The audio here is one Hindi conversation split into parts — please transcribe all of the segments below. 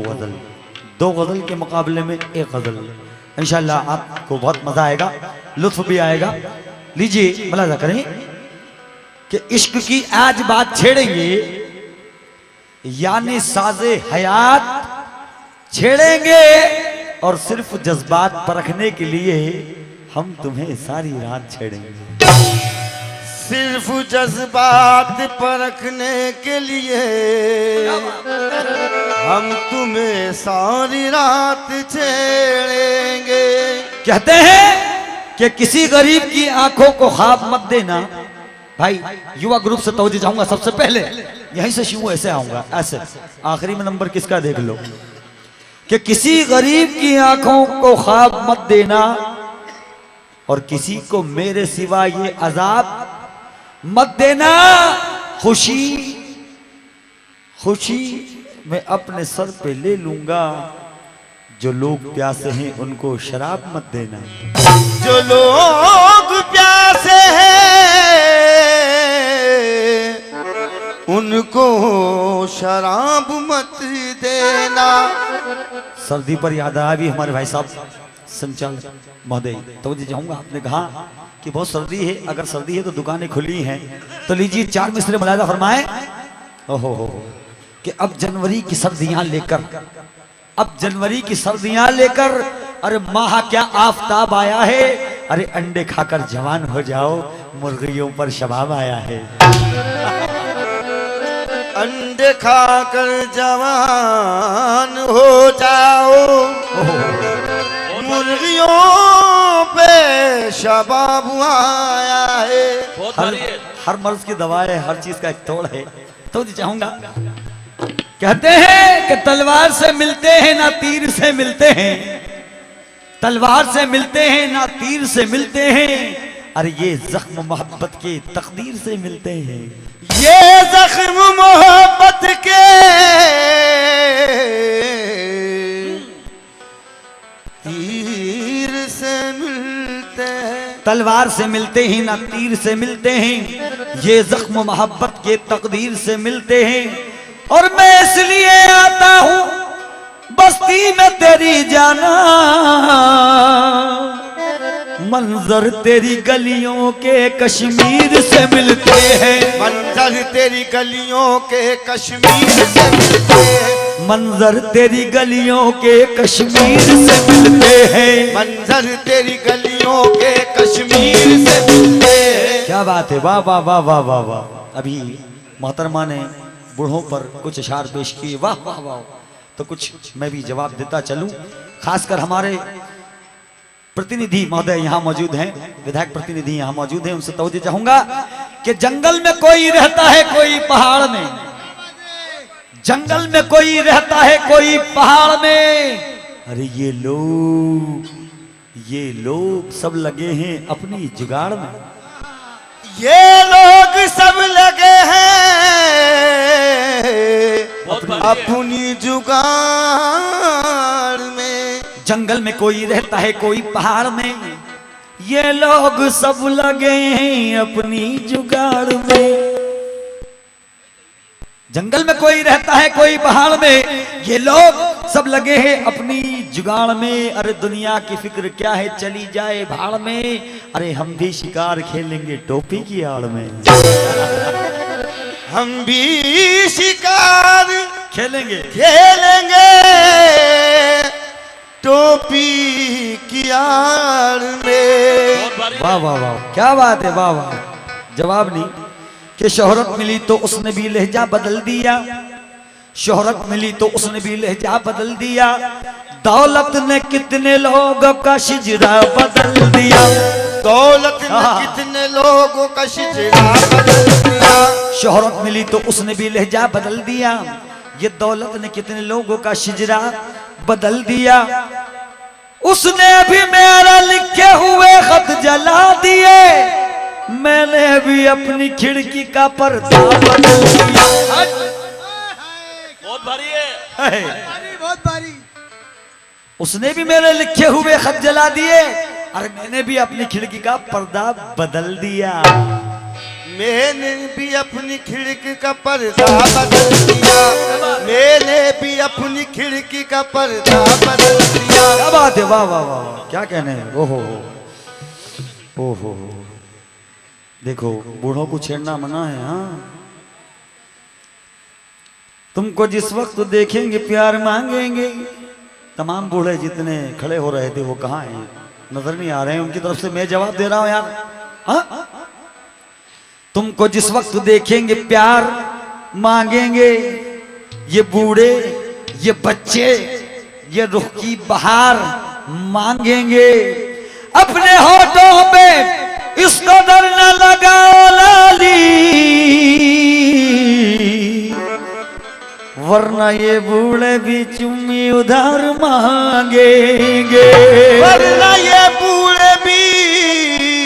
गज़ल, दो गज़ल के मुकाबले में एक गज़ल। इंशाअल्लाह आपको बहुत मज़ा आएगा, लुत्फ भी आएगा। लीजिए मुलाज़ा करें कि इश्क की आज बात छेड़ेंगे, यानी साज़े हयात छेड़ेंगे, और सिर्फ जज्बात परखने के लिए हम तुम्हें सारी रात छेड़ेंगे। सिर्फ जज्बात परखने के लिए हम तुम्हें सारी रात छेड़ेंगे। कहते हैं कि किसी गरीब की आंखों को ख्वाब मत देना। भाई युवा ग्रुप से तवज्जो चाहूंगा, सबसे पहले यहीं से शुरू ऐसे आऊंगा, ऐसे आखिरी में नंबर किसका देख लो, कि किसी गरीब की आंखों को ख्वाब मत देना, और किसी को मेरे सिवा ये अजाब मत देना। खुशी खुशी मैं अपने सर पे ले लूंगा, जो लोग प्यासे हैं उनको शराब मत देना। जो लोग प्यासे हैं उनको शराब मत देना। सर्दी पर याद आया भी हमारे भाई साहब संचालक महोदय, तो चाहूंगा, आपने कहा कि बहुत सर्दी है, अगर सर्दी है तो दुकानें खुली हैं, तो लीजिए चार मिसरे मुलाहिजा फरमाए। ओहो हो, कि अब जनवरी की सर्दियां लेकर, अब जनवरी की सर्दियां लेकर, अरे माह क्या आफताब आया है, अरे अंडे खाकर जवान हो जाओ, मुर्गियों पर शबाब आया है। अंडे खाकर जवान हो जाओ, मुर्गियों पे शबाब आया है। हर मर्ज की दवा है, हर चीज का एक तोड़ है। तो चाहूंगा, कहते हैं कि तलवार से मिलते हैं ना तीर से मिलते हैं, तलवार से मिलते हैं ना तीर से मिलते हैं, अरे ये जख्म मोहब्बत के तकदीर से मिलते हैं। ये जख्म मोहब्बत के तीर से मिलते हैं। तलवार से मिलते हैं ना तीर से मिलते हैं, ये जख्म मोहब्बत के तकदीर से मिलते हैं। और मैं इसलिए आता हूं बस्ती में तेरी जाना, मंजर तेरी गलियों के कश्मीर से मिलते हैं। मंजर तेरी गलियों के कश्मीर से मिलते हैं। मंजर तेरी गलियों के कश्मीर से मिलते हैं। मंजर तेरी गलियों के कश्मीर से मिलते हैं। क्या बात है, वाह वाह वाह वाह वाह वाह। अभी मोहतरमा ने बूढ़ों पर कुछ अशार पेश किए, वाह वाह वाह। तो कुछ मैं भी जवाब देता चलूं, खासकर हमारे प्रतिनिधि महोदय यहाँ मौजूद हैं, विधायक प्रतिनिधि यहाँ मौजूद हैं, उनसे तवज्जो चाहूंगा कि जंगल में कोई रहता है कोई पहाड़ में, जंगल में कोई रहता है कोई पहाड़ में, अरे ये लोग सब लगे हैं अपनी जुगाड़ में। ये लोग सब लगे हैं अपनी जुगाड़ में। जंगल में कोई रहता है कोई पहाड़ में, ये लोग सब लगे हैं अपनी जुगाड़ में। जंगल में कोई रहता है कोई पहाड़ में, ये लोग सब लगे हैं अपनी जुगाड़ में। अरे दुनिया की फिक्र क्या है, चली जाए भाड़ में, अरे हम भी शिकार खेलेंगे टोपी की आड़ में। हम भी शिकार खेलेंगे टोपी की आड़ में। वाह वाह वाह, क्या बात है, वाह वाह। जवाब नहीं कि शोहरत मिली तो उसने भी लहजा बदल दिया, शोहरत मिली तो उसने भी लहजा बदल दिया, दौलत ने कितने लोगों का शिजरा बदल दिया, दौलत ने कितने लोगों का शिजरा बदल दिया। शोहरत मिली तो उसने भी लहजा बदल दिया, ये दौलत ने कितने लोगों का शिजरा बदल दिया। उसने भी मेरा लिखे हुए खत जला दिए, मैंने भी अपनी खिड़की का पर्दा बदल दिया। बहुत भारी है, बहुत भारी। उसने भी मेरे लिखे हुए खत जला दिए, और मैंने भी अपनी खिड़की का पर्दा बदल दिया। मैंने भी अपनी खिड़की का पर्दा बदल दिया, मैंने भी अपनी खिड़की का पर्दा बदल दिया। क्या बात है, वाह वाह वाह, क्या कहने हैं। ओहो ओहो, देखो बूढ़ों को छेड़ना मना है। हाँ, तुमको जिस वक्त देखेंगे प्यार मांगेंगे। तमाम बूढ़े जितने खड़े हो रहे थे वो कहाँ हैं, नजर नहीं आ रहे हैं। उनकी तरफ से मैं जवाब दे रहा हूं यार। हाँ, तुमको जिस वक्त देखेंगे प्यार मांगेंगे। ये बूढ़े, ये बच्चे, ये रुख की बहार मांगेंगे। अपने होठों पे इस कदर न लगाओ लाली, वरना ये बूढ़े भी चुम्मी उधार मांगेंगे, वरना ये बूढ़े भी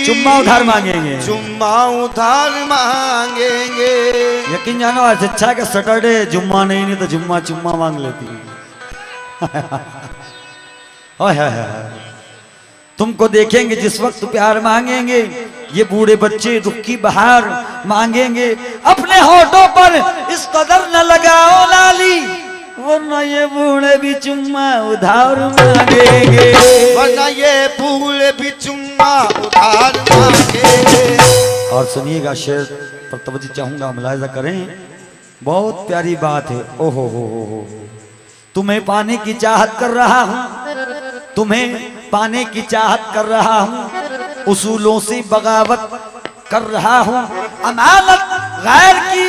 चुम्मा उधार मांगेंगे, चुम्मा उधार मांगेंगे। यकीन जानो आज अच्छा है कि सैटरडे जुम्मा नहीं तो जुम्मा चुम्मा मांग लेती। तुमको देखेंगे जिस वक्त प्यार मांगेंगे। ये बूढ़े बच्चे दुख की बहार मांगेंगे। अपने होठों पर इस कदर न लगाओ लाली, वरना ये बूढ़े भी चुम्मा उधार मांगेंगे, वरना ये बूढ़े भी चुम्मा उधार मांगेंगे। और सुनिएगा, शेर पर तवज्जो चाहूंगा, मुलाहिजा करें, बहुत प्यारी बात है। ओहो हो, तुम्हें पाने की चाहत कर रहा हूं, तुम्हें पाने की चाहत कर रहा हूं, उसूलों से बगावत कर रहा हूं। अमानत गैर की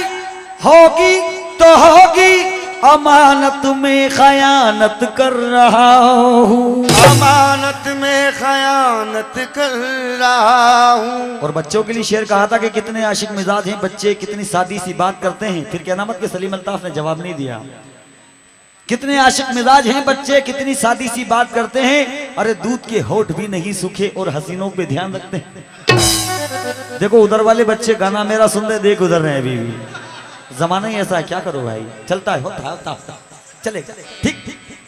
होगी तो होगी, अमानत में खयानत कर रहा हूं, अमानत में खयानत कर रहा हूं। और बच्चों के लिए शेर कहा था कि कितने आशिक मिजाज हैं बच्चे, कितनी सादी सी बात करते हैं। फिर कहना मत कि सलीम अल्ताफ ने जवाब नहीं दिया। कितने आशिक मिजाज हैं बच्चे, कितनी सादी सी बात करते हैं। अरे दूध के होठ भी नहीं सूखे और हसीनों पे ध्यान रखते हैं। देखो उधर वाले बच्चे गाना मेरा सुन रहे, देख उधर रहे अभी भी। जमाना ही ऐसा है, क्या करो भाई, चलता है, होता चले ठीक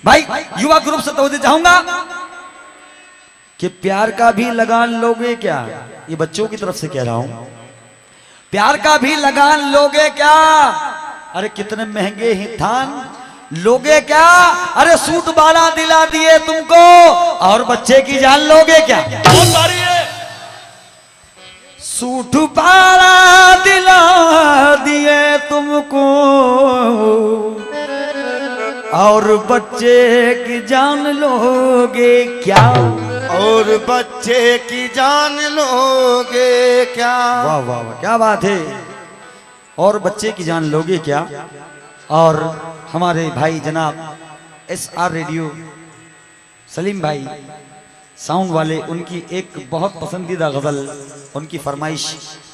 भाई। युवा ग्रुप से तवज्जो चाहूंगा कि प्यार का भी लगान लोगे क्या, ये बच्चों की तरफ से कह रहा हूं। प्यार का भी लगान लोगे क्या, अरे कितने महंगे ही थान लोगे क्या। अरे सूट बाला दिला दिए तुमको और बच्चे की जान लोगे क्या। बहुत सारी है। सूट बाला दिला दिए तुमको और बच्चे की जान लोगे क्या, और बच्चे की जान लोगे क्या। वाह वाह वाह, क्या बात है। और बच्चे की जान लोगे क्या। और हमारे भाई जनाब SR रेडियो सलीम भाई साउंड वाले, उनकी एक बहुत पसंदीदा गजल, उनकी फरमाइश,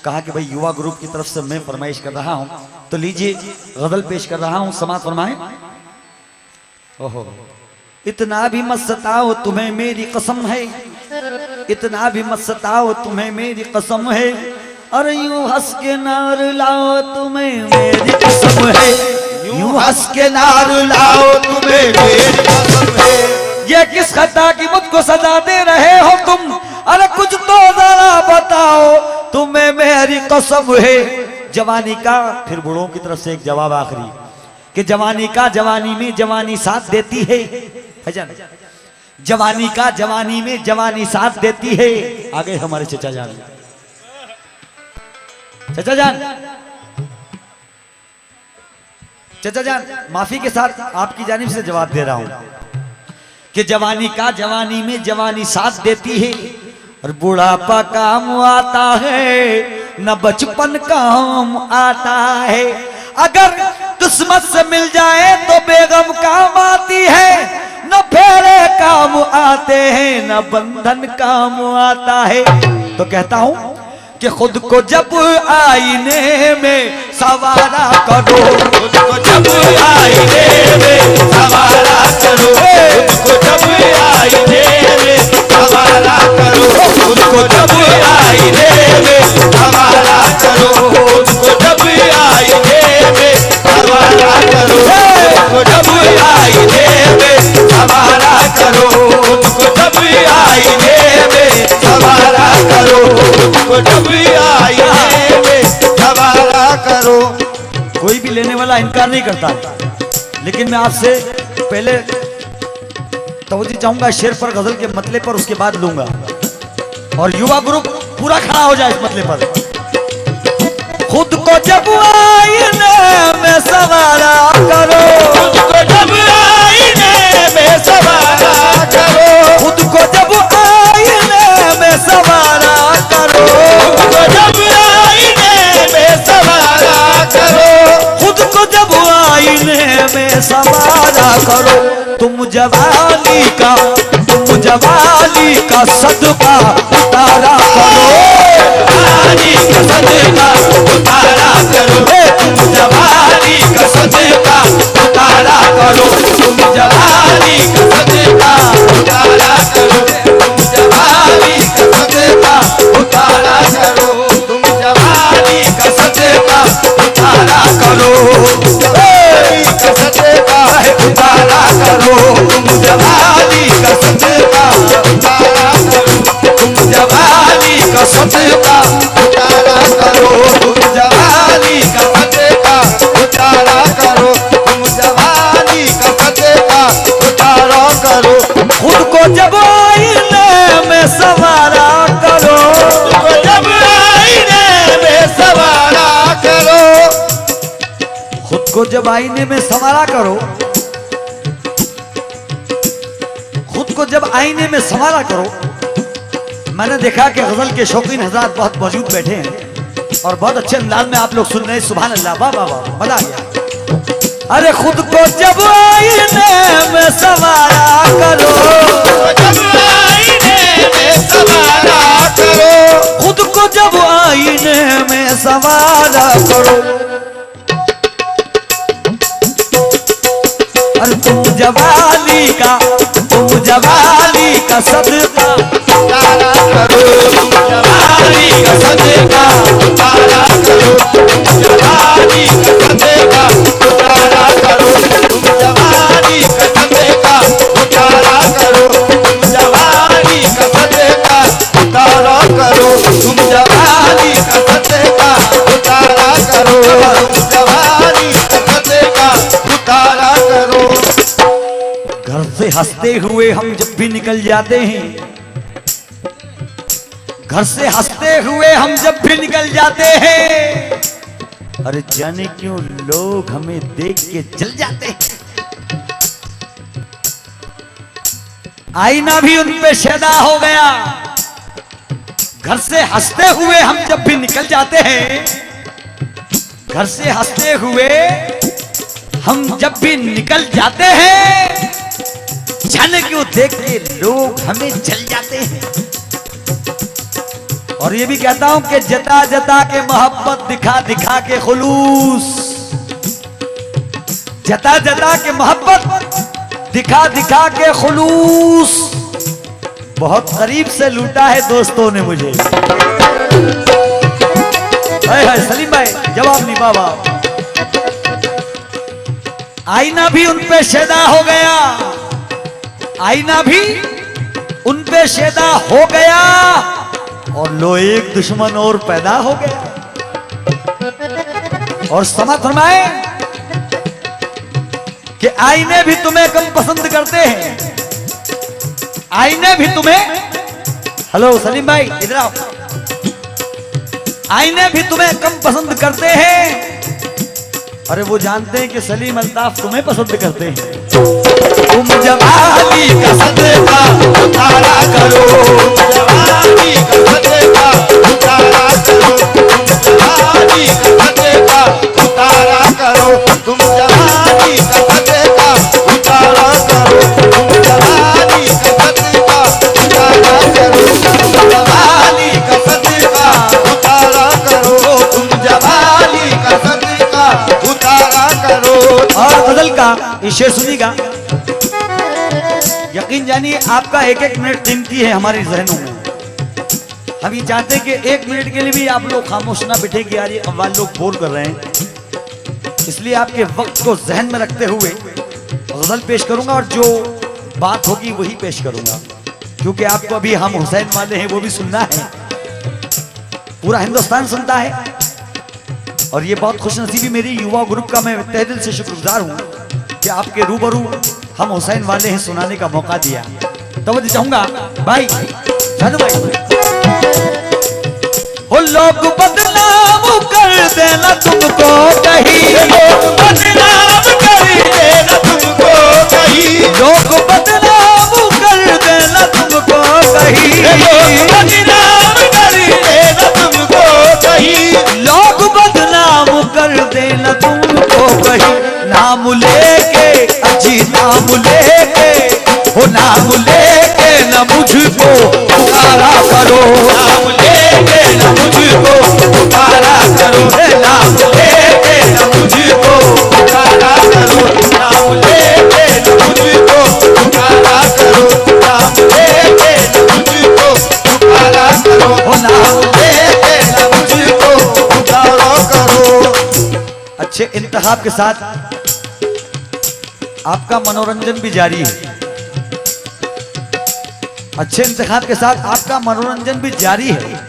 कहा कि भाई युवा ग्रुप की तरफ से मैं फरमाइश कर रहा हूं, तो लीजिए गजल पेश कर रहा हूं, समाअत फरमाएं। ओहो, इतना भी मत सताओ तुम्हें मेरी कसम है, इतना भी मत सताओ तुम्हें मेरी कसम है, अरे यूं हंस के नार लाओ तुम्हें मेरी कसम है, यूं हंस के नार लाओ तुम्हें मेरी कसम है। ये किस खता की मुझको सजा दे रहे हो तुम, अरे कुछ तो जरा बताओ तुम्हें मेरी कसम है। जवानी का, फिर बूढ़ों की तरफ से एक जवाब आखिरी, कि जवानी का जवानी में जवानी साथ देती है। जवानी का जवानी में जवानी साथ देती है। आगे हमारे चचा जान, चचा जान, चचा जान, माफी के साथ आपकी जानिब से जवाब दे रहा हूं कि जवानी का जवानी में जवानी साथ देती है, और बुढ़ापा काम आता है न बचपन काम आता है। अगर किस्मत से मिल जाए तो बेगम काम आती है, न फेरे काम आते हैं न बंधन काम आता है। तो कहता हूं कि खुद को जब आईने में सवारा करो, खुद को जब आईने में सवारा करो, खुद को जब आईने में सवारा करो, खुद को जब आईने में सवारा करो, खुद को जब आईने में सवारा करो, खुद को जब आईने में सवारा करो, खुद को जब आईने में सवारा करो, खुद को जब आईने में इनकार नहीं करता, लेकिन मैं आपसे पहले तवज्जो चाहूंगा शेर पर, गजल के मतले पर, उसके बाद लूंगा। और युवा ग्रुप पूरा खड़ा हो जाए इस मतले पर। खुद को जब आईने में सवारा करो, खुद को जब आईने में सवारा करो, खुद को जब आईने में सवारा करो, खुद को जब आईने में सवारा करो, खुद को जब आईने में सवारा करो। तुम जवानी का सदका उतारा करो, जवानी का सदका उतारा करो, तुम जवानी का सदका उतारा करो, तुम जवानी का सदका उतारा करो, तुम जवानी का सदका उतारा करो, तुम जवानी का सदका उतारा करो, जवानी का सदका उतारा करो, तुम जवानी का सदका उतारा करो, तुम जवानी का सदका उतारा करो, तुम जवानी का सदका उतारा करो, तुम जवानी का सदका उतारा करो, खुद को जब आईने में सवारा करो, तुम जब आईने में सवारा करो, खुद को जब आईने में संवारा करो, खुद को जब आईने में संवारा करो। मैंने देखा कि गजल के शौकीन हज़रात बहुत मौजूद बैठे हैं और बहुत अच्छे अंदाज में आप लोग सुन रहे हैं। सुभान अल्लाह, वाह वाह वाह, मजा आ गया। अरे खुद को जब आईने में संवारा करो, जब आईने में सवारा करो, खुद को जब आईने में संवारा करो। अरे तुम जवानी का सदका उतारा करो, तुम जवानी का सदका उतारा करो, तुम जवानी का सदका उतारा करो, तुम जवानी का सदका उतारा करो, तुम जवानी का सदका उतारा करो, तुम जवानी का सदका उतारा करो, तुम जवानी का सदका उतारा करो। घर से हंसते हुए हम जब भी निकल जाते हैं, घर से हंसते हुए हम जब भी निकल जाते हैं, अरे जाने क्यों लोग हमें देख के जल जाते हैं। आईना भी उन पे शैदा हो गया। घर से हंसते हुए हम जब भी निकल जाते हैं, घर से हंसते हुए हम जब भी निकल जाते हैं, जाने क्यों देख के लोग हमें जल जाते हैं। और ये भी कहता हूं कि जता जता के मोहब्बत दिखा दिखा के खुलूस, जता जता के मोहब्बत दिखा दिखा के खुलूस, बहुत करीब से लूटा है दोस्तों ने मुझे। हाय सलीम भाई, जवाब नहीं बाबा। आईना भी उन पे शैदा हो गया, आईना भी उन पे शैदा हो गया, और लो एक दुश्मन और पैदा हो गया। और समझ फरमाए कि आईने भी तुम्हें कम पसंद करते हैं, आईने भी तुम्हें, हेलो सलीम भाई इधर आओ, आईने भी तुम्हें कम पसंद करते हैं। अरे वो जानते हैं कि सलीम अल्ताफ तुम्हें पसंद करते हैं। तुम जवानी का सदका उतारा करो, तुम जवानी का सदका उतारा करो, तुम जवानी का सदका उतारा करो, तुम जवानी का सदका उतारा करो, तुम जवानी का सदका उतारा करो, तुम जवानी का सदका उतारा करो, तुम जवानी का सदका उतारा करो। और गजल का ये शेर सुनिएगा, यकीन जानिए आपका एक एक मिनट कीमती है हमारे जहनों में। हम ये चाहते हैं कि एक मिनट के लिए भी आप लोग खामोश ना बैठे कि यार ये अव्वल लोग बोल कर रहे हैं, इसलिए आपके वक्त को जहन में रखते हुए गजल पेश करूंगा और जो बात होगी वही पेश करूंगा, क्योंकि आपको अभी हम हुसैन वाले हैं वो भी सुनना है, पूरा हिंदुस्तान सुनता है। और ये बहुत खुशनसीबी मेरी युवा ग्रुप का, मैं तहे दिल से शुक्रगुजार हूँ कि आपके रूबरू हम हुसैन वाले हैं सुनाने का मौका दिया। तो मैं चाहूंगा भाई जानू भाई, वो लोग बदनाम कर देना तुमको कहीं, लोग बदनाम कर देना तुमको कहीं, लोग बदनाम कर देना तुमको कहीं, लोग बदनाम कर देना तुमको कहीं, लोग बदनाम कर देना तुमको कहीं। नाम लेके अजी नाम लेके, हो नाम लेके न मुझको पुकारा करो, नाम लेके न मुझको पुकारा करो, नाम लेके न मुझको पुकारा करो, नाम लेके न मुझको पुकारा करो, नाम लेके न मुझको पुकारा करो, हो नाम लेके न मुझको पुकारा करो। अच्छे इंतखाब के साथ आपका मनोरंजन भी जारी है, अच्छे इंतखाब के साथ आपका मनोरंजन भी जारी है।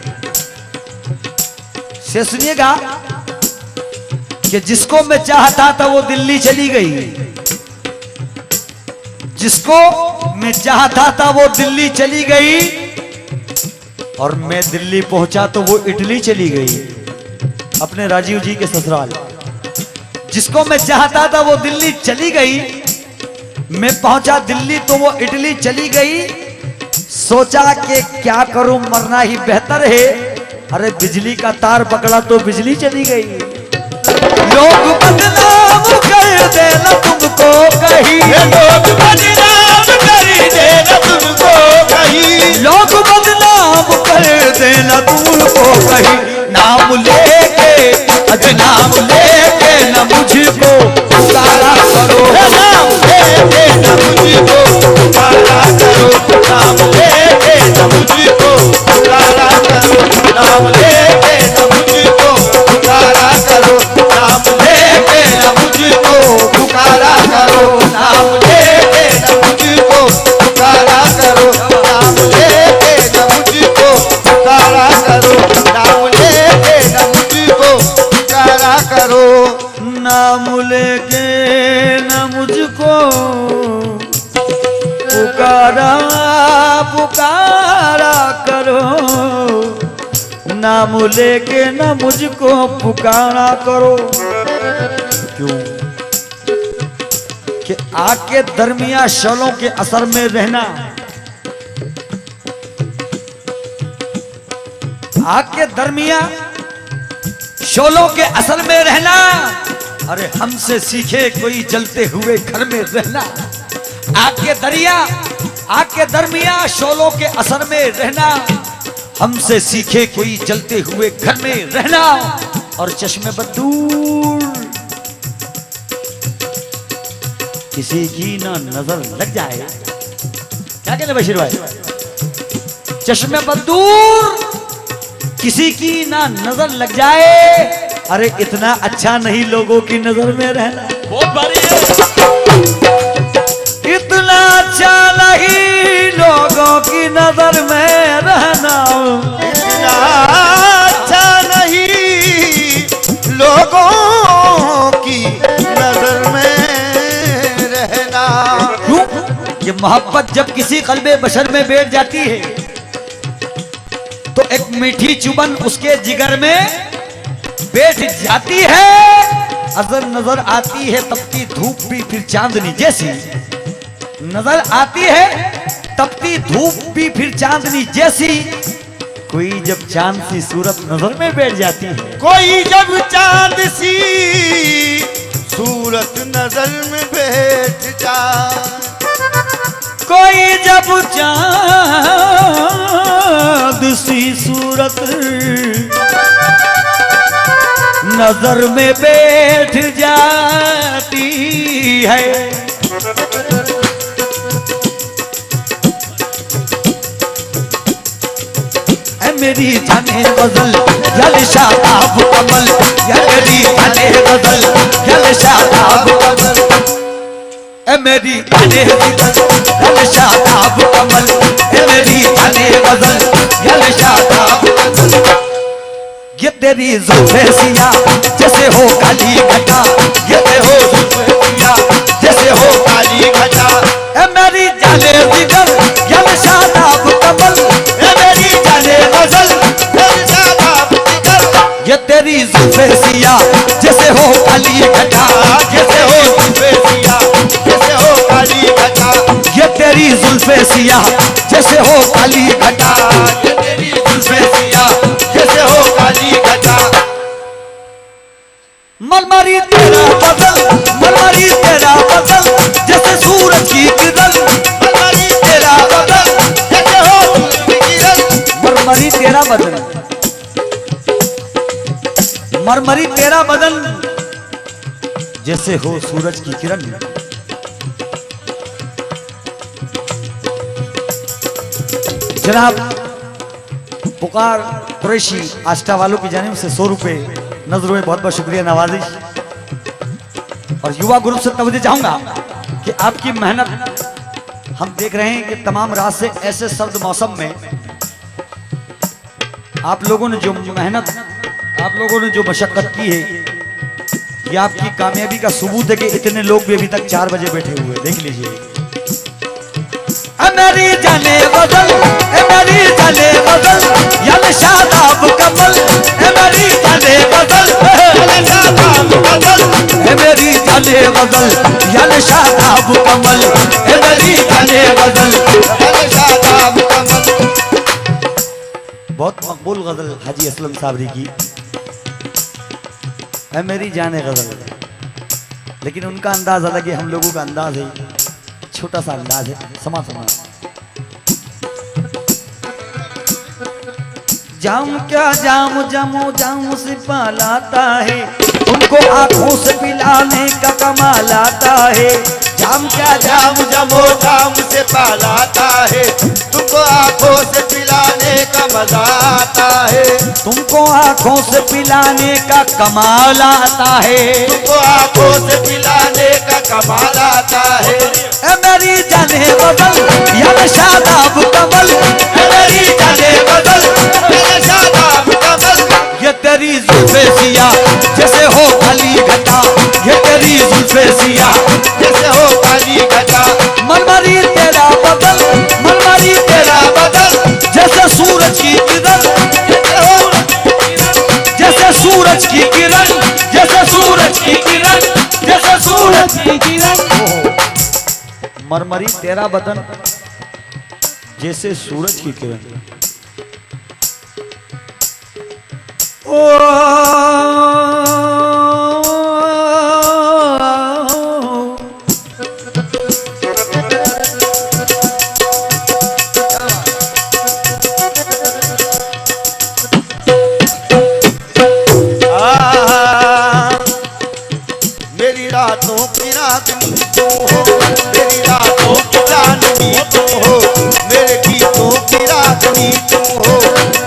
से सुनिएगा कि जिसको मैं चाहता था वो दिल्ली चली गई, जिसको मैं चाहता था वो दिल्ली चली गई, और मैं दिल्ली पहुंचा तो वो इटली चली गई अपने राजीव जी के ससुराल। जिसको मैं चाहता था वो दिल्ली चली गई, मैं पहुंचा दिल्ली तो वो इटली चली गई। सोचा कि क्या करूं, मरना ही बेहतर है। अरे बिजली का तार पकड़ा तो बिजली चली गई। लोग बदनाम कर देना तुमको कहीं, लोग बदनाम कर देना तुमको कहीं, लोग बदनाम कर देना तुमको कहीं। नाम लेके अज नाम लेके न मुझको पुकारा करो, नाम लेके न मुझको पुकारा करो, नाम लेके न मुझको पुकारा करो, नाम लेके न मुझको पुकारा करो, नाम लेके न मुझको पुकारा करो, नाम लेके न मुझको पुकारा करो, नाम लेके न मुझको पुकारा करो, नाम लेके न मुझको पुकारा करो। नाम लेके न मुझको पुकारा पुकारा करो, नाम लेके न मुझको पुकारा करो। क्यों कि आग के दरमिया शोलों के असर में रहना, आग के दरमिया शोलों के असर में रहना। अरे हमसे सीखे कोई जलते हुए घर में रहना। आग के दरिया, आग के दरमिया शोलों के असर में रहना। हमसे सीखे कोई जलते हुए घर में रहना। और चश्मे बदूर किसी की ना नजर लग जाए। क्या कहते बशीर भाई? चश्मे बदूर किसी की ना नजर लग जाए। अरे इतना अच्छा नहीं लोगों की नजर में रहना। बहुत भारी है। इतना अच्छा नहीं लोगों की नजर में रहना। इतना अच्छा नहीं लोगों की नजर में रहना। क्यों? ये मोहब्बत जब किसी कल्बे बशर में बैठ जाती है तो एक मीठी चुबन उसके जिगर में बैठ जाती है। अगर नजर आती है तपती धूप भी फिर चांदनी जैसी। नजर आती है तपती धूप भी फिर चांदनी जैसी। कोई जब चांद सी सूरत नजर में बैठ जाती है, कोई जब चांद सी सूरत नजर में बैठ जाए, कोई जब चांद सी सूरत नजर में बैठ जाती है। मेरी जाने गजल जल शादाब कमल, या मेरी जाने गजल जल शादाब कमल, ए मेरी जाने गजल जल शादाब कमल, ए मेरी जाने गजल जल शादाब कमल। ये तेरी जुल्फे सिया जैसे हो काली घटा, ये हो जुल्फे सिया जैसे हो काली घटा। ए मेरी जाने जिगर यम शादाब कमल, ए मेरी जाने गजल यम शादाब जिगर। ये तेरी जुल्फे सिया जैसे हो काली घटा, जैसे हो जुल्फे सिया जैसे हो काली घटा। ये तेरी जुल्फे सिया जैसे हो काली घटा, ये तेरी जुल्फे सिया जैसे हो काली घटा। मरमरी तेरा बदल, मरमरी तेरा बदल जैसे सूरज की किरण, मरमरी तेरा बदल जैसे हो सूरज की किरण। मरमरी तेरा बदन, मरमरी तेरा बदन जैसे हो सूरज की किरण। जनाब पुकार कुरैशी आस्था वालों की जानिब से 100 रुपए नजरों में बहुत बहुत शुक्रिया नवाजिश। और युवा ग्रुप से तवज्जो चाहूंगा कि आपकी मेहनत हम देख रहे हैं कि तमाम रात से ऐसे सर्द मौसम में आप लोगों ने जो मेहनत, आप लोगों ने जो मशक्कत की है, ये आपकी कामयाबी का सबूत है कि इतने लोग भी अभी तक 4 बजे बैठे हुए। देख लीजिए। मेरी जाने बदल, मेरी जाने बदल यल शादाब कमल, मेरी जाने बदल, शादाब कमल। मेरी जाने बदल यल शादाब कमल, मेरी जाने बदल। शादाब कमल। बहुत मकबूल गजल हाजी असलम साबरी की है मेरी जाने गजल, लेकिन उनका अंदाज अलग है, हम लोगों का अंदाज है छोटा सा अंदाज है। समा समा जाम क्या जाम जमो जाम से पालाता है, उनको आंखों से पिलाने का कमाल आता है। जाम क्या जाम जमो जाम से पालाता है, तुमको आंखों से पिलाने का मजा आता है। तुमको आंखों से पिलाने का कमाल आता है, तुमको आंखों से पिलाने का कमाल आता है। ए मेरी जाने बदल या शादाब कमल, ए मेरी जाने बदल मेरे शादाब कमल। ये तेरी जुल्फे सिया जैसे हो काली घटा, ये तेरी जुल्फे सिया जैसे हो काली घटा। मरमरी तेरा बदल, मरमरी तेरा बदल जैसे सूरज की किरण, जैसे हो जैसे सूरज की किरण, जैसे सूरज की किरण, जैसे सूरज की किरण। मरमरी तेरा बदन जैसे सूरज की किरण। मेरी रातों की रागनी तुम हो, मेरी रातों की रागनी तुम हो, मेरे गीतों की रागनी तुम हो,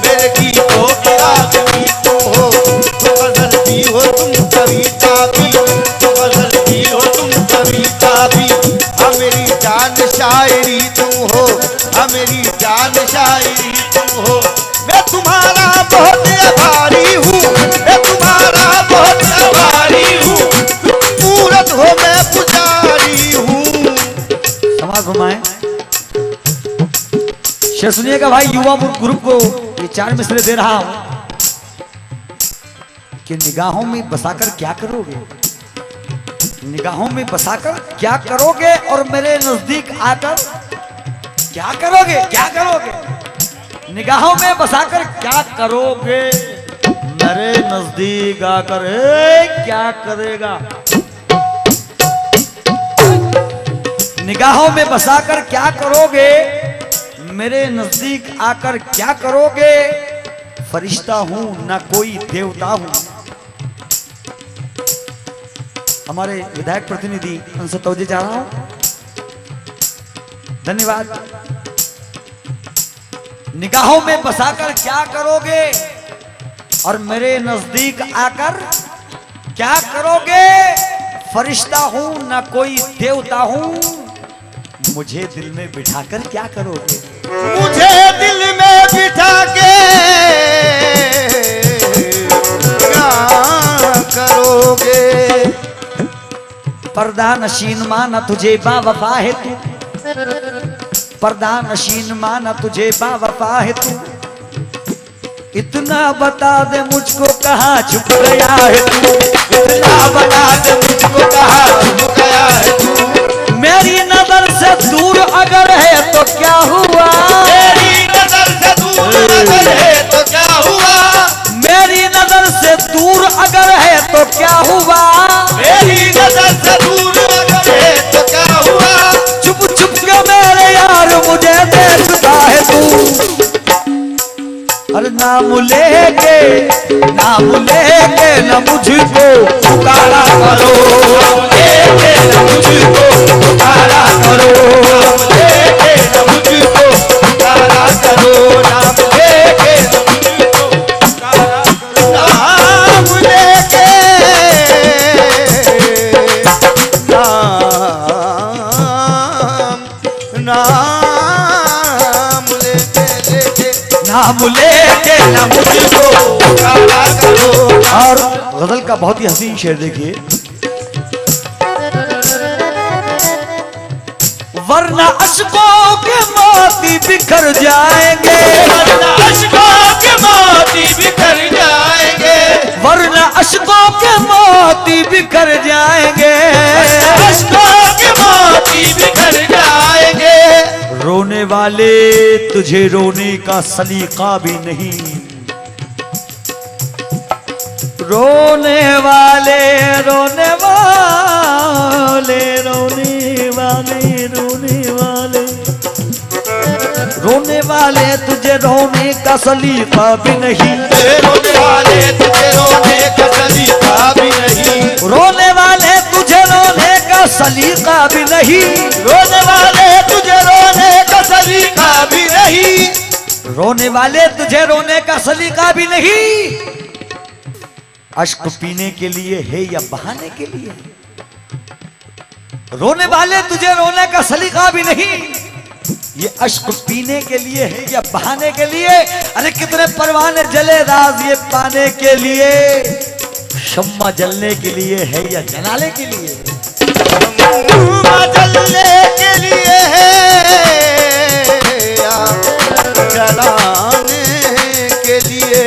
मेरे गीतों की रागनी तुम हो। तुम गजल भी हो तुम कविता भी, तुम गजल भी हो तुम कविता भी। हाँ मेरी जान शायरी तुम हो, हाँ मेरी जान शायरी तुम हो। मैं तुम्हारा बहुत आभारी हूँ, मैं तुम्हारा बहुत आभारी हूँ। मूरत हो मैं पुजारी हूँ। समाज घुमाए शेर सुनिएगा भाई। युवा ग्रुप को ये 4 मिसरे दे रहा हूं कि निगाहों में बसाकर क्या करोगे, निगाहों में बसाकर क्या करोगे, और मेरे नजदीक आकर क्या करोगे, क्या करोगे। निगाहों में बसाकर क्या करोगे, मेरे नजदीक आकर क्या करेगा। निगाहों में बसाकर क्या करोगे, मेरे नजदीक आकर क्या करोगे। फरिश्ता हूं ना कोई देवता हूं। हमारे विधायक प्रतिनिधि उनसे तवज्जो चाह रहा हूं। धन्यवाद। निगाहों में बसाकर क्या करोगे और मेरे नजदीक आकर क्या करोगे। फरिश्ता हूं ना कोई देवता हूं, मुझे दिल में बिठाकर क्या करोगे। मुझे दिल में बिठा के पर्दा नशीन माना तुझे बावफा है तू, पर्दा नशीन माना तुझे बावफा है तू, इतना बता दे मुझको कहाँ छुप गया है तू, इतना बता दे मुझको कहाँ छुप गया है तू। मेरी नजर से दूर अगर है तो क्या हुआ, मेरी नजर से दूर अगर है तो क्या हुआ, मेरी नजर से दूर अगर है तो क्या हुआ, मेरी नजर से दूर अगर है तो क्या हुआ। चुप चुप के मेरे यार मुझे देखता है तू, अरे नाम लेके न मुझको पुकारा करो, लेके न मुझको पुकारा करो, नाम लेके न मुझको पुकारा करो, नाम लेके न मुझको पुकारा करो, नाम लेके नाम लेके न मुझको पुकारा करो। और गजल का बहुत ही हसीन शेर देखिए, वरना अश्कों के मोती बिखर जाएंगे, वरना अश्कों के मोती बिखर जाएंगे, वरना अश्कों के मोती बिखर जाएंगे, अश्कों के मोती बिखर जाएंगे। रोने वाले तुझे रोने का सलीका भी नहीं, रोने वाले रोने वाले रोने वाले रोने वाले रोने वाले तुझे रोने का सलीका भी नहीं, रोने वाले तुझे रोने का सलीका भी नहीं, रोने वाले तुझे रोने का सलीका भी नहीं, रोने वाले तुझे रोने का सलीका भी नहीं, रोने वाले तुझे रोने का सलीका भी नहीं। अश्क पीने के लिए है या बहाने के लिए, रोने वाले तुझे रोने का सलीका भी नहीं, ये अश्क पीने के लिए है या बहाने के लिए। अरे कितने परवाने जले राज ये पाने के लिए, शम्मा जलने के लिए है या जलाने के लिए, जलने के लिए है या जलाने के लिए।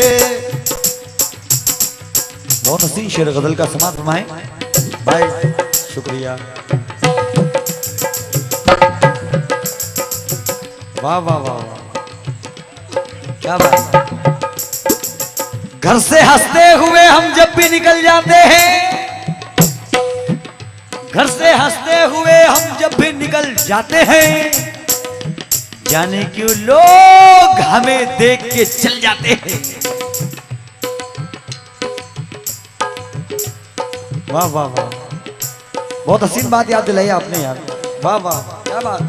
बहुत हसीन शेर गजल का समाप्त फरमाए भाई, शुक्रिया। वाह वाह वाह क्या बात। घर से हंसते हुए हम जब भी निकल जाते हैं, घर से हंसते हुए हम जब भी निकल जाते हैं, जाने क्यों लोग हमें देख के चल जाते हैं। वाह वाह वाह, बहुत हसीन बात याद दिलाई आपने यार, वाह वाह क्या बात।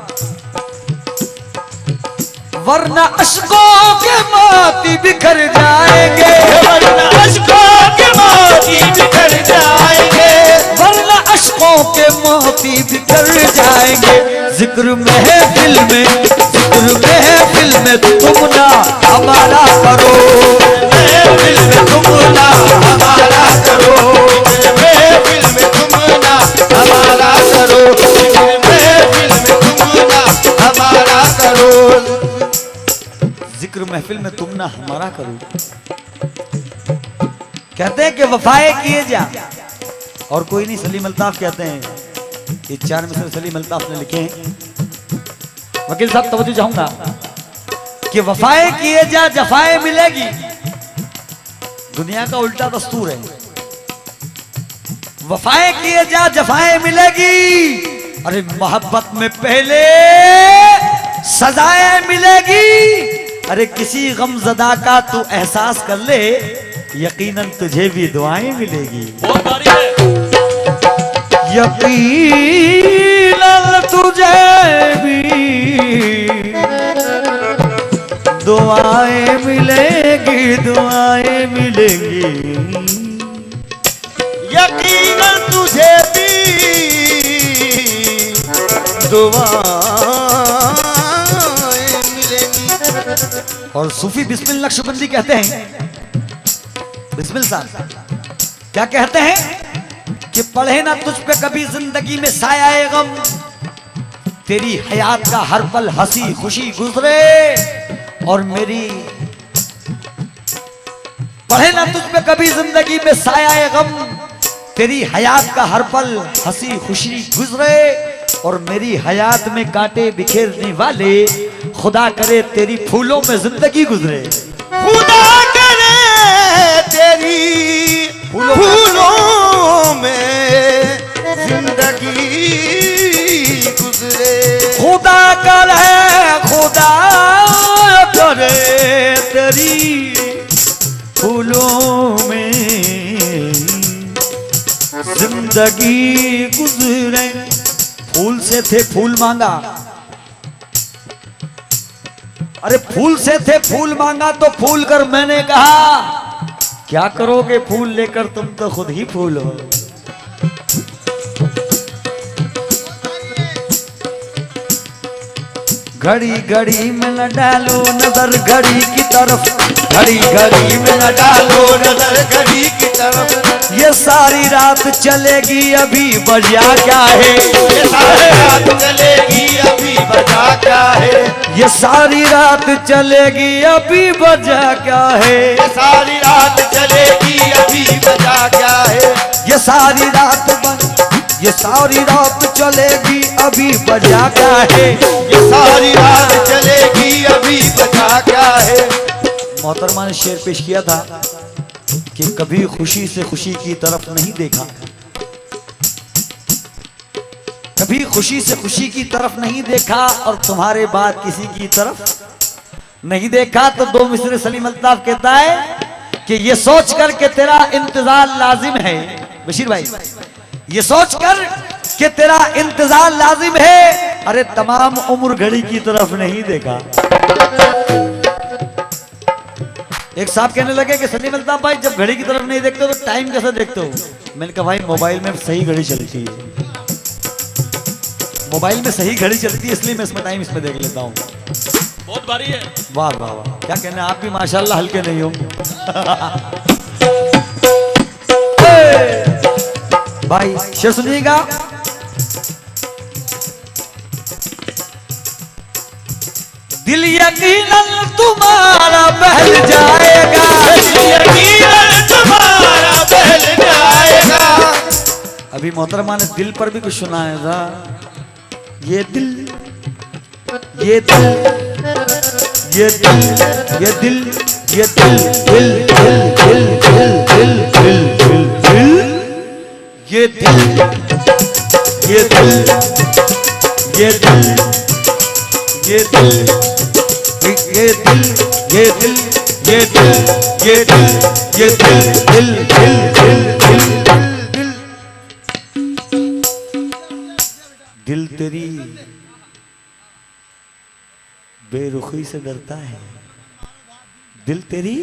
वरना अश्कों के मोती बिखर जाएंगे, वरना अश्कों के मोती बिखर जाएंगे, वरना अश्कों के मोती बिखर जाएंगे। जिक्र महफिल में, जिक्र महफिल में तुम ना हमारा करो, महफिल में तुम ना हमारा करो, महफिल में तुम ना हमारा करो, महफिल में तुम ना हमारा करो, जिक्र महफिल में तुम ना हमारा करो। कहते हैं कि वफाए किए जा, और कोई नहीं, सलीम अल्ताफ कहते हैं, ये 4 मिसरे सलीम अल्ताफ ने लिखे हैं। वकील साहब तवज्जो चाहूंगा कि वफाए किए जा जफाए मिलेगी, दुनिया का उल्टा दस्तूर है। वफाए किए जा जफाए मिलेगी, अरे मोहब्बत में पहले सजाएं मिलेगी। अरे किसी गमज़दा का तू एहसास कर ले, यकीनन तुझे भी दुआएं मिलेगी। यकीनन तुझे भी दुआएं मिलेगी, दुआएं मिलेंगी। यकीनन तुझे भी दुआएं मिलेंगी। और सूफी बिस्मिल नक्शबंदी कहते हैं, बिस्मिल साहब क्या कहते हैं कि पढ़े ना तुझ पे कभी जिंदगी में साया गम, तेरी हयात का हर पल हंसी खुशी गुजरे और मेरी पढ़े ना तुझ पे कभी जिंदगी में साया गम, तेरी हयात का हर पल हंसी खुशी गुजरे और मेरी हयात में कांटे बिखेरने वाले खुदा करे तेरी फूलों में जिंदगी गुजरे। खुदा करे तेरी फूलों में जिंदगी गुजरे। खुदा करे तेरी फूलों में जिंदगी गुजरे। फूल से थे फूल मांगा, अरे फूल से थे फूल मांगा तो फूल कर मैंने कहा, क्या करोगे फूल लेकर तुम तो खुद ही फूल हो। घड़ी घड़ी में न डालो नजर घड़ी की तरफ, घड़ी घड़ी में न डालो नजर घड़ी की तरफ, ये सारी रात चलेगी अभी वजह क्या है, ये सारी रात चलेगी अभी वजह क्या है, ये सारी रात चलेगी अभी वजह क्या है, ये सारी रात चलेगी अभी वजह क्या है, ये सारी रात चलेगी अभी वजह क्या है, ये सारी रात चलेगी अभी वजह क्या है। मोहतरमा ने शेर पेश किया था कि कभी खुशी से खुशी की तरफ नहीं देखा, कभी खुशी से खुशी की तरफ नहीं देखा और तुम्हारे बाद किसी की तरफ नहीं देखा। तो दो मिसरे सलीम अल्ताफ कहता है कि ये सोच कर के तेरा इंतजार लाजिम है, बशीर भाई ये सोच कर कि तेरा इंतजार लाजिम है, अरे तमाम उम्र घड़ी की तरफ नहीं देखा। एक साहब कहने लगे कि सलीम अल्ताफ भाई जब घड़ी की तरफ नहीं देखते हो तो टाइम कैसे देखते हो। मैंने कहा भाई मोबाइल में सही घड़ी चलती है, मोबाइल में सही घड़ी चलती है इसलिए मैं इसमें टाइम इसमें देख लेता हूँ। बहुत भारी है। वाह वाह वाह, क्या कहना आप भी माशाल्लाह हल्के नहीं हो। भाई शेर सुनिएगा, दिल यकीनन तुम्हारा बहल जाएगा, यकीनन तुम्हारा बहल जाएगा। अभी मोहतरमा ने दिल पर भी कुछ सुनाया था, ये दिल ये दिल ये दिल ये दिल ये दिल दिल दिल दिल दिल दिल दिल दिल दिल ये दिल ये दिल ये दिल ये दिल ये दिल ये दिल ये दिल ये दिल ये दिल दिल दिल दिल दिल दिल तेरी बेरुखी से डरता है, दिल तेरी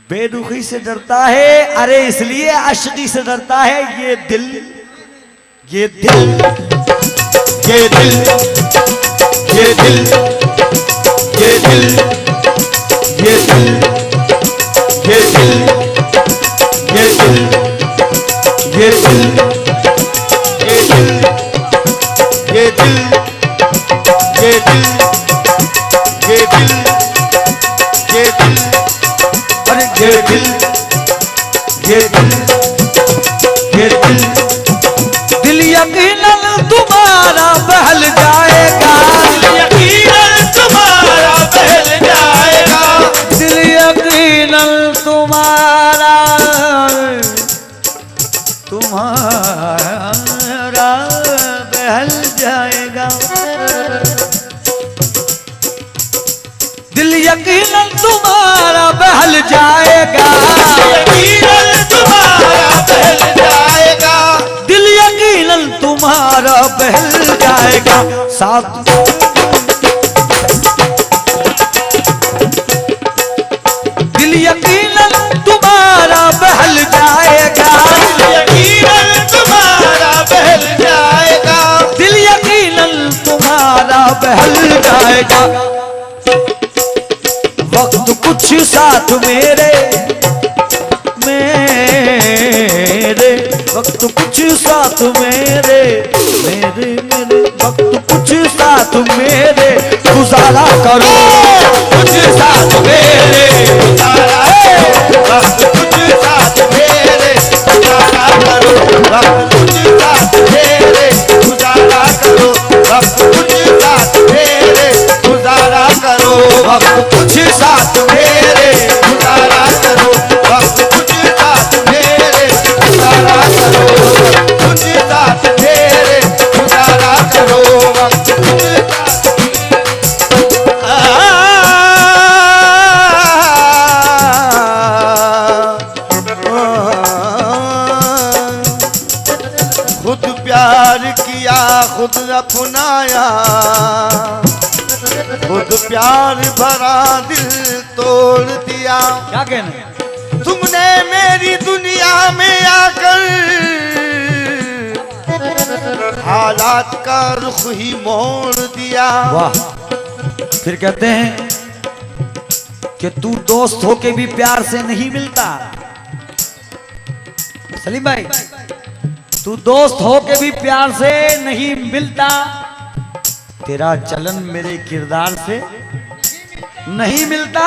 बेरुखी से डरता है, अरे इसलिए आशिकी से डरता है। ये दिल ये दिल ये दिल ये दिल ये दिल ये दिल ये दिल ये दिल ये दिल ये दिल ये दिल ये दिल ये दिल ये दिल अरे ये दिल ये दिल ये दिल दिल यकीनन तुम्हारा बहल जाएगा, यकीनन तुम्हारा बहल जाएगा, दिल यकीनन तुम्हारा तुम्हारा बहल जाएगा, दिल यकीनन तुम्हारा बहल जाएगा, यकीनन तुम्हारा बहल जाएगा, दिल यकीनन तुम्हारा बहल जाएगा। साथ दिल यकीनन तुम्हारा बहल जाएगा, यकीनन तुम्हारा बहल जाएगा, दिल यकीनन तुम्हारा बहल जाएगा। वक्त कुछ साथ मेरे वक्त कुछ साथ मेरे मेरे मेरे वक्त कुछ साथ मेरे गुजारा करो, कुछ साथ मेरे गुजारा करो, वक्त कुछ साथ मेरे गुजारा करो, वक्त कुछ साथ मेरे गुजारा करो, वक्त कुछ साथ मेरे गुजारा करो, वक्त कुछ साथ मेरे गुजारा करो, वक्त कुछ साथ मेरे गुजारा करो, कुछ साथ मेरे गुजारा करो, वक्त कुछ खुद प्यार किया खुद अपनाया, खुद प्यार भरा दिल तोड़ दिया, क्या कहना तुमने मेरी दुनिया में आकर हालात का रुख ही मोड़ दिया। वाह। फिर कहते हैं कि तू दोस्त होके भी प्यार से नहीं मिलता। सलीम भाई, तू दोस्त होके भी प्यार से नहीं मिलता, तेरा चलन मेरे किरदार से नहीं मिलता।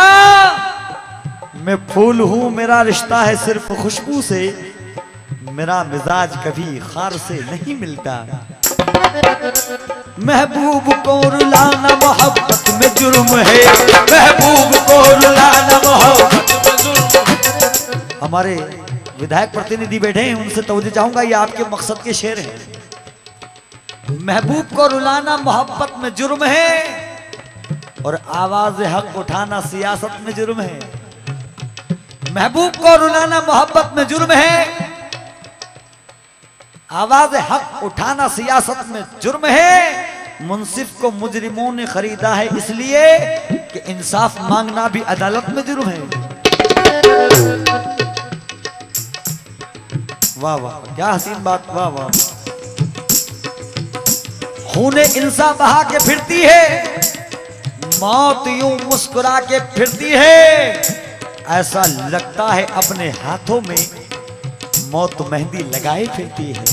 मैं फूल हूं, मेरा रिश्ता है सिर्फ खुशबू से, मेरा मिजाज कभी खार से नहीं मिलता। महबूब को रुलाना मोहब्बत में जुर्म है, महबूब को रुलाना मोहब्बत में जुर्म। हमारे विधायक प्रतिनिधि बैठे हैं, उनसे तवज्जो चाहूंगा, ये आपके मकसद के शेर हैं। महबूब को रुलाना मोहब्बत में जुर्म है और आवाज हक उठाना सियासत में जुर्म है। महबूब को रुलाना मोहब्बत में जुर्म है, आवाज हक उठाना सियासत में जुर्म है। मुंसिफ को मुजरिमों ने खरीदा है इसलिए कि इंसाफ मांगना भी अदालत में जुर्म है। वाह वाह, क्या हसीन बात, वाह वाह। खूने इंसान बहा के फिरती है, मौत यूं मुस्कुरा के फिरती है। ऐसा लगता है अपने हाथों में मौत मेहंदी लगाए फिरती है।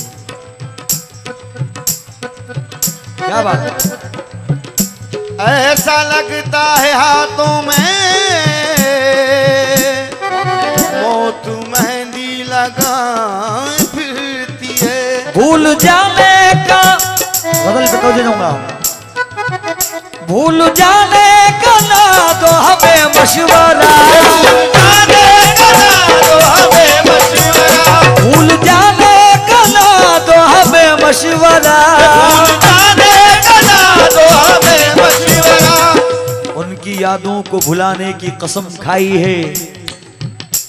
क्या बात है? ऐसा लगता है हाथों में मौत मेहंदी लगाए फिरती है। भूल जाने का बदल पे तो जाऊंगा, भूल जाने का ना दो हमें मशवरा, भूल जाने का ना दो हमें मशवरा, उनकी यादों को भुलाने की कसम खाई है।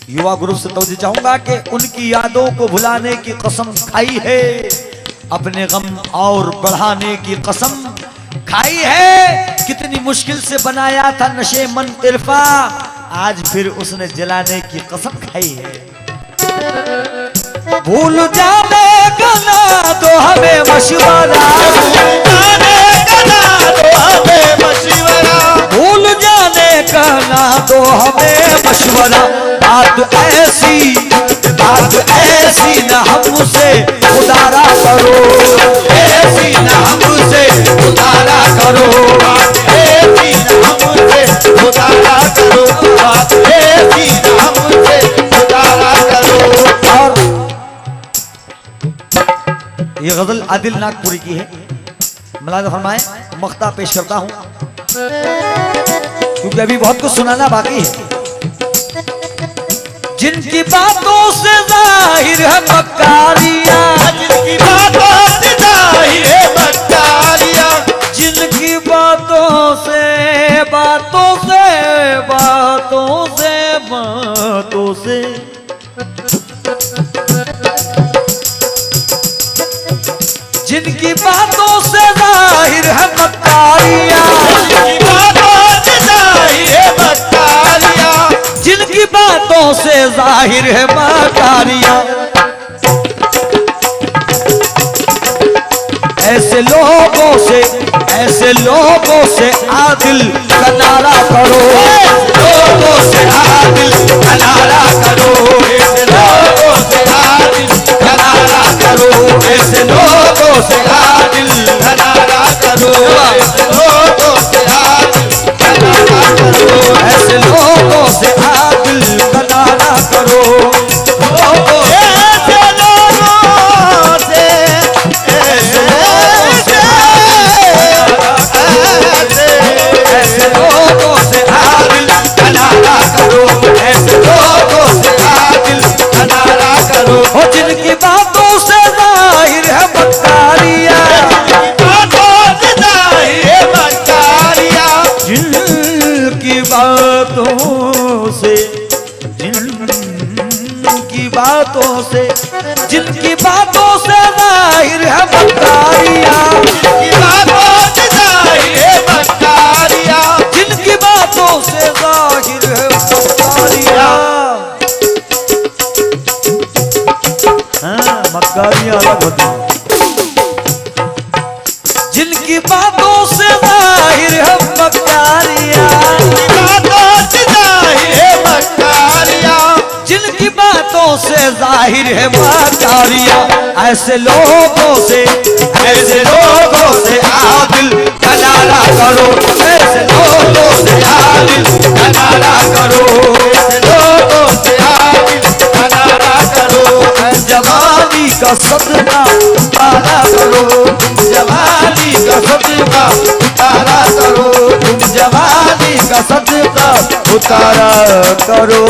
युवा ग्रुप से तवज्जो चाहूंगा कि उनकी यादों को भुलाने की कसम खाई है, अपने गम और बढ़ाने की कसम खाई है। कितनी मुश्किल से बनाया था नशे मन इरफा, आज फिर उसने जलाने की कसम खाई है। भूल जाने का ना दो हमें मशवरा, भूल जाने का ना दो हमें मशवरा। बात ऐसी न हमसे उदारा करो, ऐसी न हमसे उदारा करो, ऐसी न हमसे उदारा करो, ऐसी न हमसे उदारा करो। और ये गजल आदिल नागपुरी की है, मुलाहिजा फरमाए। मख्ता पेश करता हूं क्योंकि अभी बहुत कुछ सुनाना बाकी है। जिनकी बातों से जाहिर है मक्कारियां, जिनकी बातों से जाहिर है मक्कारियां, जिनकी बातों से बातों से बातों से बातों से जिनकी बातों से जाहिर है मक्कारियां, जिनकी बातों से जाहिर है मक्कारियां, जिनकी बातों से जाहिर है मक्कारियां। ऐसे लोगों से आदिल का नारा करो, लोगों से आदिल का नारा करो, ऐसे लोगों से आदिल का नारा करो, से आदिल कनारा करो, ऐसे लोगों से आदिल कनारा करो, ऐसे लोगों से आदिल कनारा करो, ऐसे लोगों से, ऐसे लोगों से आदिल कनारा करो, ऐसे लोगों से आदिल कनारा करो, हो जिनकी बातों से जाहिर है बदकारिया, जिनकी बातों से, जिनकी बातों से, जिनकी बातों से जाहिर है बदकारिया, जिनकी बातों से जाहिर है बदकारिया, जिनकी बातों से जाहिर है बदकारिया। हाँ, मक्कारियाँ अलग होती हैं। जिनकी बातों से जाहिर है बदकारिया, बातों से जाहिर है बदकारिया, जिनकी बातों से जाहिर है बदकारिया, ऐसे लोगों से, ऐसे लोगों से आदिल कनारा करो, ऐसे लोगों से आदिल कनारा करो, ऐसे लोगों से आदिल कनारा करो, जवानी का सदका उतारा करो, जवानी का सदका उतारा करो, जवानी का सदका उतारा करो।